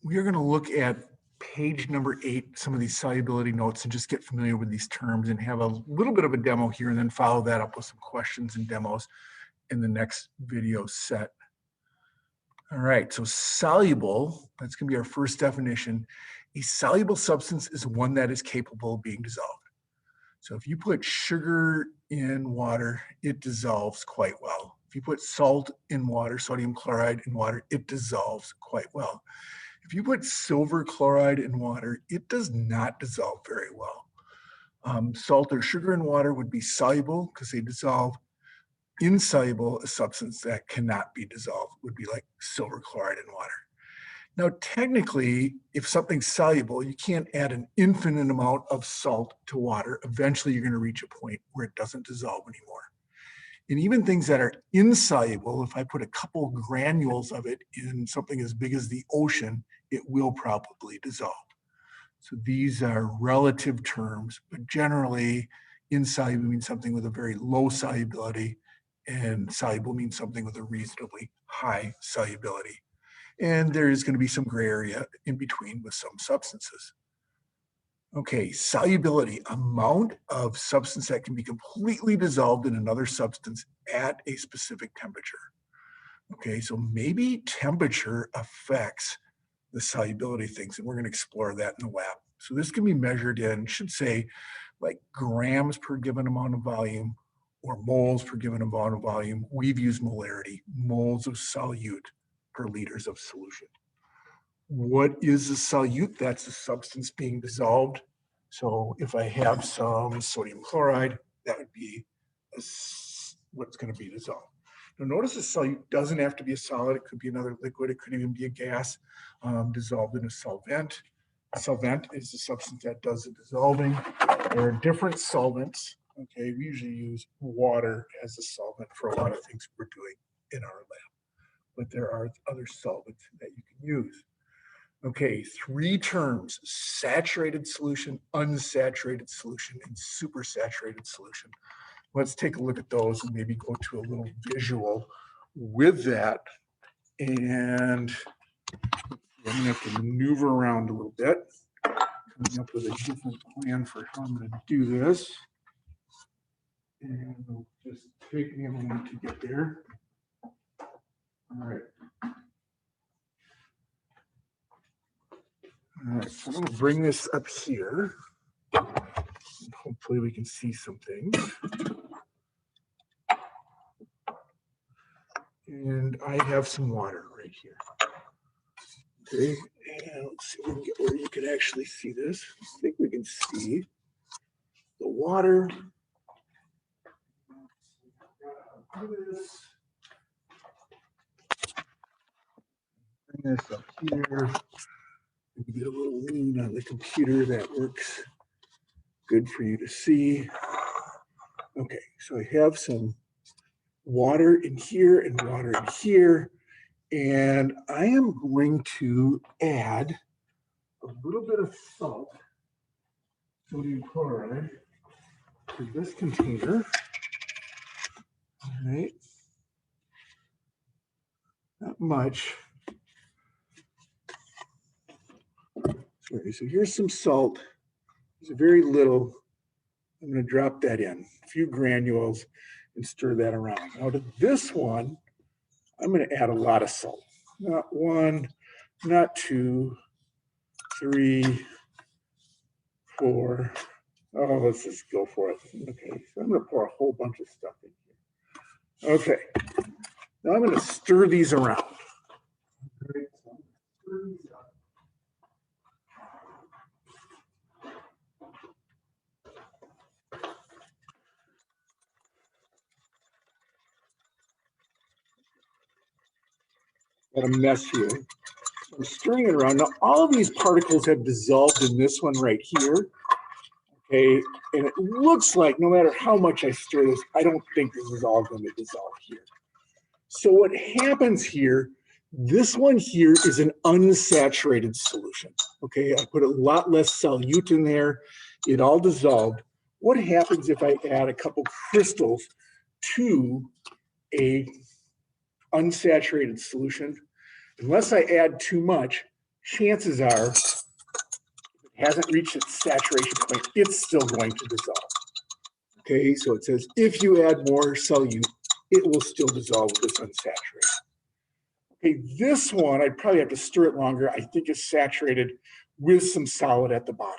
we are going to look at page number 8, some of these solubility notes, and just get familiar with these terms and have a little bit of a demo here, and then follow that up with some questions and demos in the next video set. All right, so soluble, that's going to be our first definition. A soluble substance is one that is capable of being dissolved. So if you put sugar in water, it dissolves quite well. If you put salt in water, sodium chloride in water, it dissolves quite well. If you put silver chloride in water, it does not dissolve very well. Salt or sugar in water would be soluble because they dissolve. Insoluble, a substance that cannot be dissolved, would be like silver chloride in water. Now, technically, if something's soluble, you can't add an infinite amount of salt to water. Eventually, you're going to reach a point where it doesn't dissolve anymore. And even things that are insoluble, if I put a couple granules of it in something as big as the ocean, it will probably dissolve. So these are relative terms, but generally, insoluble means something with a very low solubility, and soluble means something with a reasonably high solubility. And there is going to be some gray area in between with some substances. Okay, solubility, amount of substance that can be completely dissolved in another substance at a specific temperature. Okay, so maybe temperature affects the solubility things, and we're going to explore that in the lab. So this can be measured in, should say, like grams per given amount of volume, or moles per given amount of volume. We've used molarity, moles of solute per liters of solution. What is a solute? That's a substance being dissolved. So if I have some sodium chloride, that would be what's going to be dissolved. Now notice a solute doesn't have to be a solid. It could be another liquid. It could even be a gas dissolved in a solvent. A solvent is the substance that does the dissolving. There are different solvents. Okay, we usually use water as a solvent for a lot of things we're doing in our lab, but there are other solvents that you can use. Okay, 3 terms: saturated solution, unsaturated solution, and supersaturated solution. Let's take a look at those and maybe go to a little visual with that. And I'm gonna have to maneuver around a little bit, coming up with a different plan for how I'm gonna do this. And it'll just take me a moment to get there. All right. All right, so I'm going to bring this up here. Hopefully we can see some things. And I have some water right here. Okay, and let's see if we can get where you can actually see this. I think we can see the water. Bring this up here. Maybe get a little lean on the computer. That works good for you to see. Okay, so I have some water in here and water in here, and I am going to add a little bit of salt, sodium chloride, to this container. All right, not much. Sorry, so here's some salt. There's very little. I'm going to drop that in, a few granules, and stir that around. Now to this one, I'm going to add a lot of salt. Not 1, not 2, 3, 4. Oh, let's just go for it. Okay, so I'm going to pour a whole bunch of stuff in here. Okay, now I'm going to stir these around. Right, so I'm going to stir these up. Got a mess here. I'm stirring it around. Now, all of these particles have dissolved in this one right here. Okay, and it looks like no matter how much I stir this, I don't think this is all going to dissolve here. So what happens here, this one here is an unsaturated solution. Okay, I put a lot less solute in there. It all dissolved. What happens if I add a couple crystals to a unsaturated solution? Unless I add too much, chances are, if it hasn't reached its saturation point, it's still going to dissolve. Okay, so it says if you add more solute, it will still dissolve with this unsaturated. Okay, this one, I'd probably have to stir it longer. I think it's saturated with some solid at the bottom.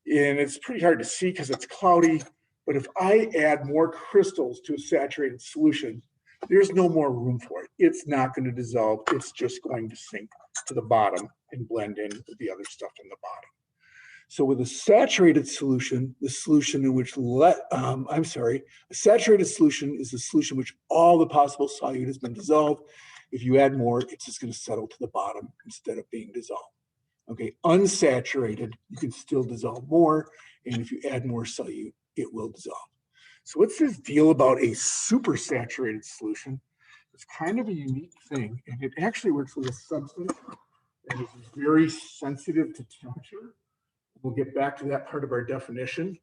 And it's pretty hard to see because it's cloudy, but if I add more crystals to a saturated solution, there's no more room for it. It's not going to dissolve. It's just going to sink to the bottom and blend in with the other stuff in the bottom. So with a saturated solution, the solution in which a saturated solution is the solution in which all the possible solute has been dissolved. If you add more, it's just going to settle to the bottom instead of being dissolved. Okay, unsaturated, you can still dissolve more, and if you add more solute, it will dissolve. So what's this deal about a supersaturated solution? It's kind of a unique thing, and it actually works with a substance that is very sensitive to temperature. We'll get back to that part of our definition.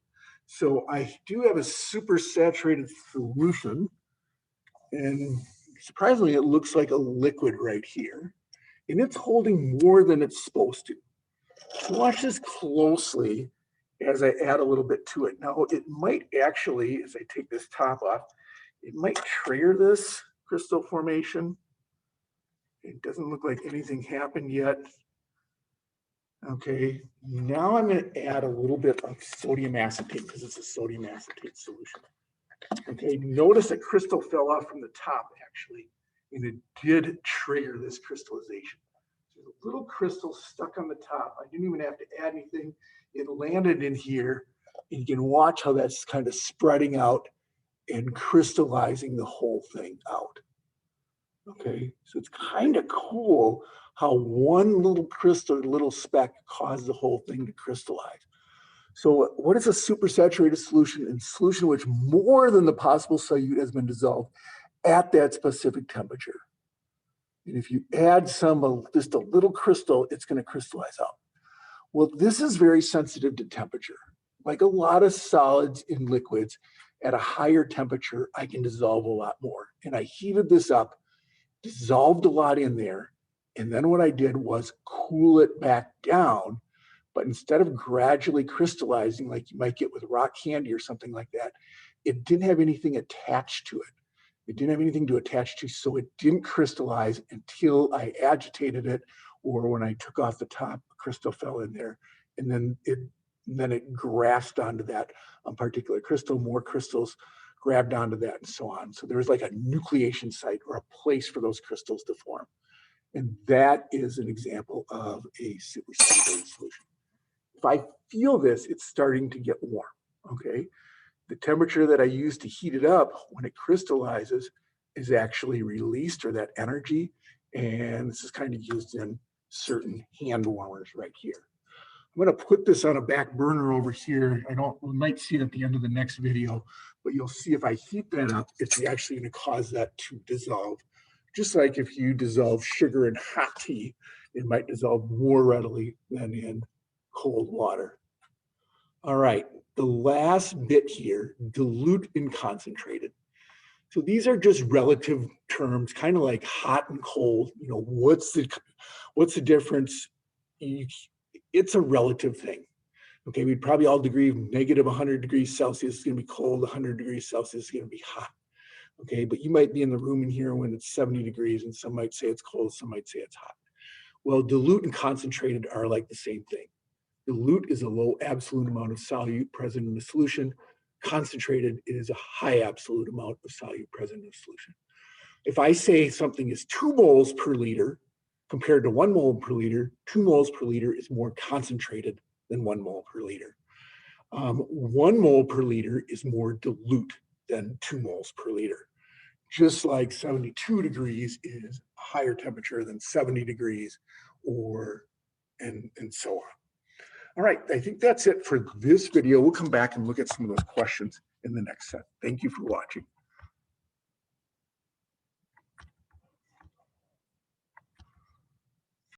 So I do have a supersaturated solution, and surprisingly, it looks like a liquid right here, and it's holding more than it's supposed to. So watch this closely as I add a little bit to it. Now, it might actually, as I take this top off, it might trigger this crystal formation. It doesn't look like anything happened yet. Okay, now I'm going to add a little bit of sodium acetate because it's a sodium acetate solution. Okay, notice a crystal fell off from the top actually, and it did trigger this crystallization. There's a little crystal stuck on the top. I didn't even have to add anything. It landed in here, and you can watch how that's kind of spreading out and crystallizing the whole thing out. Okay, so it's kind of cool how one little crystal, little speck caused the whole thing to crystallize. So what is a supersaturated solution? A solution which more than the possible solute has been dissolved at that specific temperature. And if you add just a little crystal, it's going to crystallize out. Well, this is very sensitive to temperature. Like a lot of solids in liquids, at a higher temperature, I can dissolve a lot more. And I heated this up, dissolved a lot in there, and then what I did was cool it back down. But instead of gradually crystallizing like you might get with rock candy or something like that, it didn't have anything attached to it. It didn't have anything to attach to, so it didn't crystallize until I agitated it, or when I took off the top, a crystal fell in there, and then it grasped onto that particular crystal. More crystals grabbed onto that, and so on. So there's like a nucleation site or a place for those crystals to form. And that is an example of a supersaturated solution. If I feel this, it's starting to get warm, okay? The temperature that I use to heat it up when it crystallizes is actually released, or that energy, and this is kind of used in certain hand warmers right here. I'm going to put this on a back burner over here. We might see it at the end of the next video, but you'll see if I heat that up, it's actually going to cause that to dissolve. Just like if you dissolve sugar in hot tea, it might dissolve more readily than in cold water. All right, the last bit here, dilute and concentrated. So these are just relative terms, kind of like hot and cold. You know, what's the difference? It's a relative thing. Okay, we'd probably all agree negative 100 degrees Celsius is going to be cold, 100 degrees Celsius is going to be hot. Okay, but you might be in the room in here when it's 70 degrees, and some might say it's cold, some might say it's hot. Well, dilute and concentrated are like the same thing. Dilute is a low absolute amount of solute present in the solution. Concentrated is a high absolute amount of solute present in the solution. If I say something is 2 moles per liter compared to 1 mole per liter, 2 moles per liter is more concentrated than 1 mole per liter. 1 mole per liter is more dilute than 2 moles per liter. Just like 72 degrees is a higher temperature than 70 degrees, and so on. All right, I think that's it for this video. We'll come back and look at some of those questions in the next set. Thank you for watching.